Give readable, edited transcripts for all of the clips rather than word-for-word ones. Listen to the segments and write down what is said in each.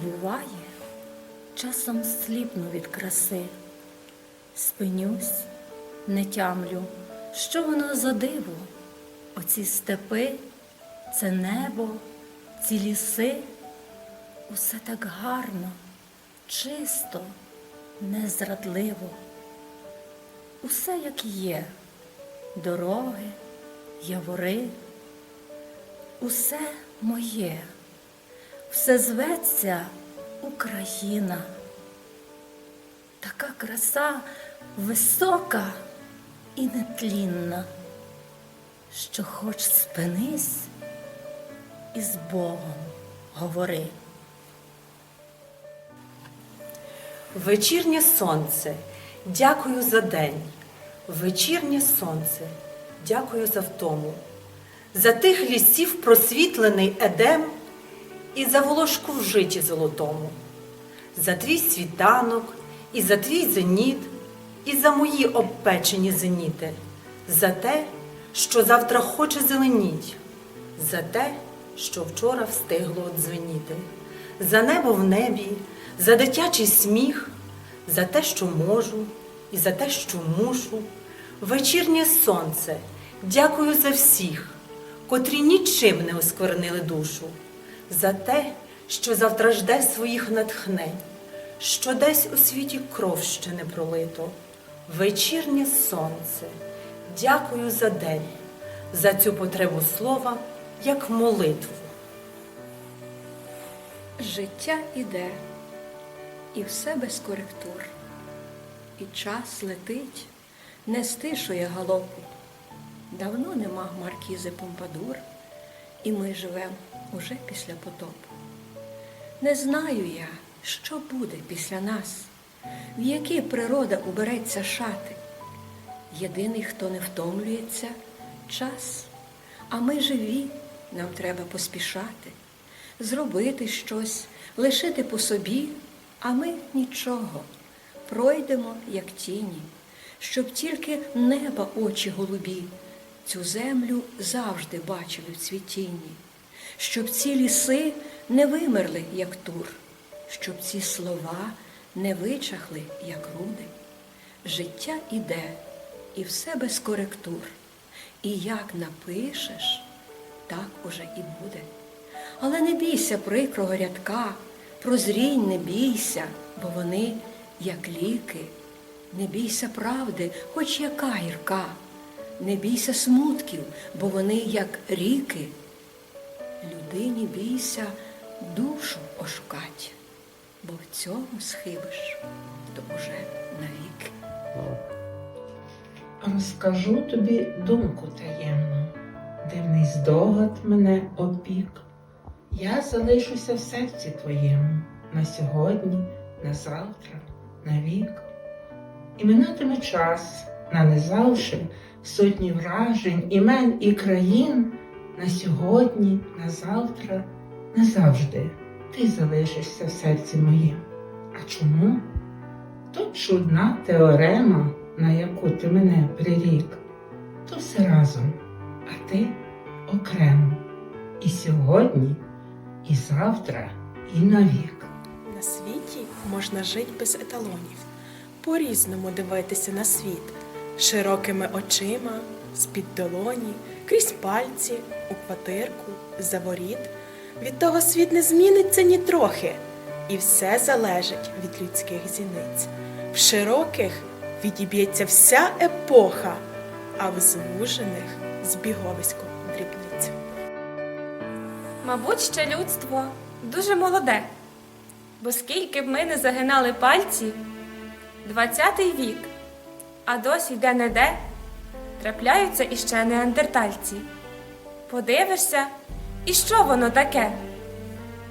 Буває, часом сліпну від краси, спинюсь, не тямлю, що воно за диво, оці степи, це небо, ці ліси, усе так гарно, чисто, незрадливо. Усе як є, дороги, явори, усе моє, все зветься Україна. Така краса висока і нетлінна, що хоч спинись і з Богом говори. Вечірнє сонце, дякую за день. Вечірнє сонце, дякую за втому. За тих лісів просвітлений едем і за волошку в житі золотому. За твій світанок і за твій зеніт, і за мої обпечені зеніти. За те, що завтра хоче зеленіть. За те, що вчора встигло одзвеніти. За небо в небі, за дитячий сміх, за те, що можу, і за те, що мушу. Вечірнє сонце, дякую за всіх, котрі нічим не осквернили душу. За те, що завтра жде своїх натхнень, що десь у світі кров ще не пролито. Вечірнє сонце, дякую за день, за цю потребу слова, як молитву. Життя іде, і все без коректур, і час летить, не стишує галопу. Давно нема маркізи Помпадур, і ми живем уже після потопу. Не знаю я, що буде після нас, в які природа убереться шати. Єдиний, хто не втомлюється – час, а ми живі, нам треба поспішати, зробити щось, лишити по собі, а ми нічого, пройдемо, як тіні, щоб тільки неба очі голубі цю землю завжди бачили в цвітінні, щоб ці ліси не вимерли, як тур, щоб ці слова не вичахли, як руди. Життя іде, і все без коректур, і як напишеш, так уже і буде. Але не бійся прикрого рядка, прозрінь не бійся, бо вони, як ліки. Не бійся правди, хоч яка гірка, не бійся смутків, бо вони, як ріки. Людині бійся душу ошукать, бо в цьому схибиш, то уже навіки. Розкажу тобі думку таємну, дивний здогад мене опік. Я залишуся в серці твоєму на сьогодні, на завтра, на вік. І минатиме час, нанизавши сотні вражень, імен і країн, на сьогодні, на завтра, назавжди ти залишишся в серці моєму. А чому? То чудна теорема, на яку ти мене прирік, то все разом, а ти окремо. І сьогодні, і завтра, і навік. На світі можна жити без еталонів, по-різному дивитися на світ, широкими очима, з-під долоні, крізь пальці, у квартирку, за воріт. Від того світ не зміниться ні трохи, і все залежить від людських зіниць. В широких відіб'ється вся епоха, а в звужених збіговисько дрібниць. Мабуть, ще людство дуже молоде, бо скільки б ми не загинали пальці, 20-й вік, а досі де-не-де трапляються іще неандертальці. Подивишся, і що воно таке?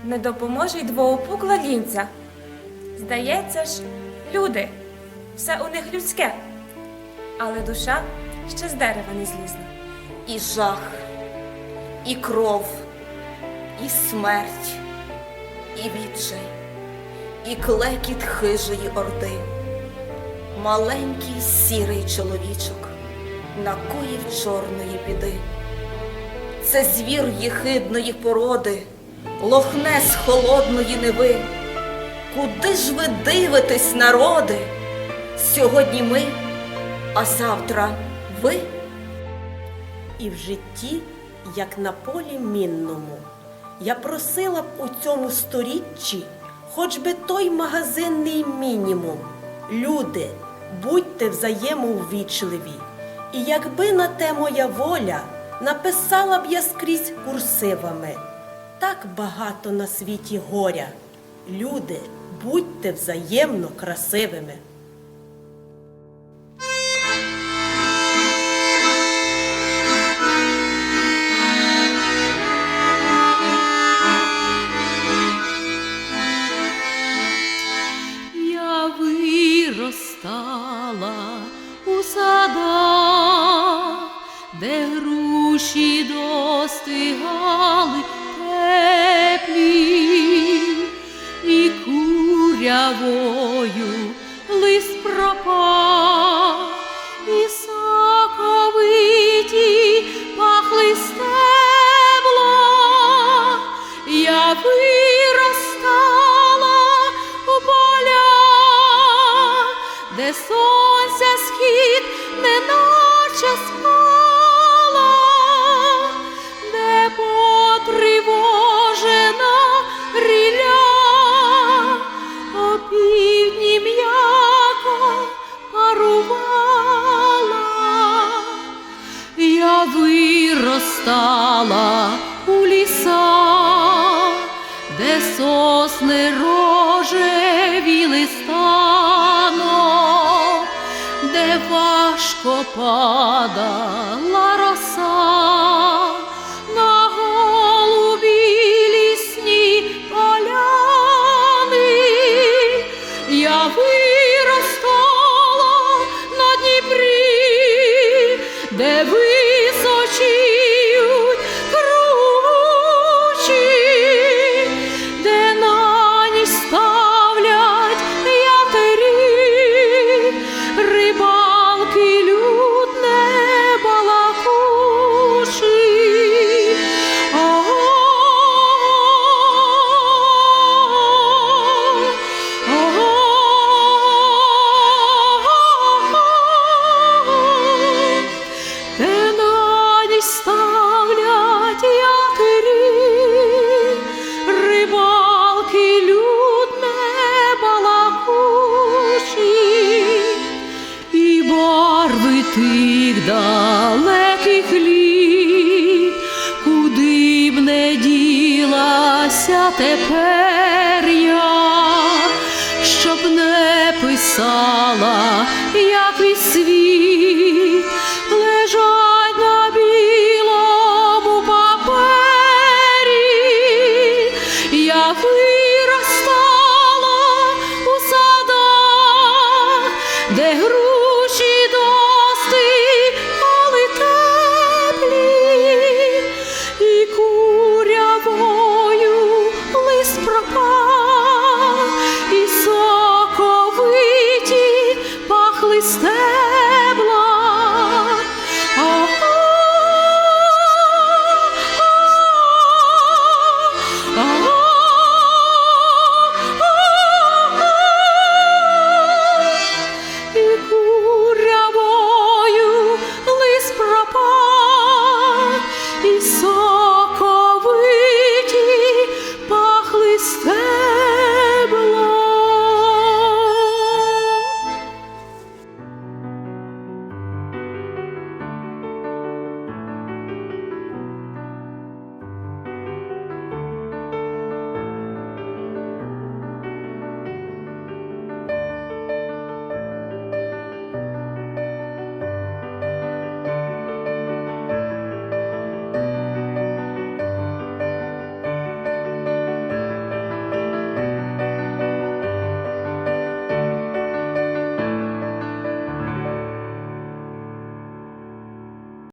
Не допоможе й двоопукла лінза. Здається ж, люди, все у них людське, але душа ще з дерева не злізла. І жах, і кров, і смерть, і відчай, і клекіт хижої орди. Маленький сірий чоловічок накоїв чорної біди. Це звір єхидної породи, лохне з холодної Неви. Куди ж ви дивитесь, народи? Сьогодні ми, а завтра ви. І в житті, як на полі мінному, я просила б у цьому сторіччі хоч би той магазинний мінімум. Люди, будьте взаємоввічливі, і якби на те моя воля, написала б я скрізь курсивами. Так багато на світі горя. Люди, будьте взаємно красивими. Я виростала у садах, де груші достигали теплі, і курявою лист пропав, і соковиті пахли стебла. Я виростала у полях, де сонця схід неначе спала, де потривожена ріля опівдні м'яко парувала. Я виростала у лісах, де сосни рожевіли станом, де важко падала роса на голубі лісні поляни. Я виростала на Дніпрі, де височіють кручі, де на ніч ставлять ятері, рибалки люд не балакучі. Де на ніч ставлять ятері, рибалки люд не балакучі, і барви тих далеких літ, куди б не ділася тепер я, щоб не писала, як весь світ, лежать на білому папері. Я виростала у садах, де груші достигали теплі, і курявою лист пропав, і соковиті пахли стебла. І курявою лист пропав, і соковиті пахли стебла.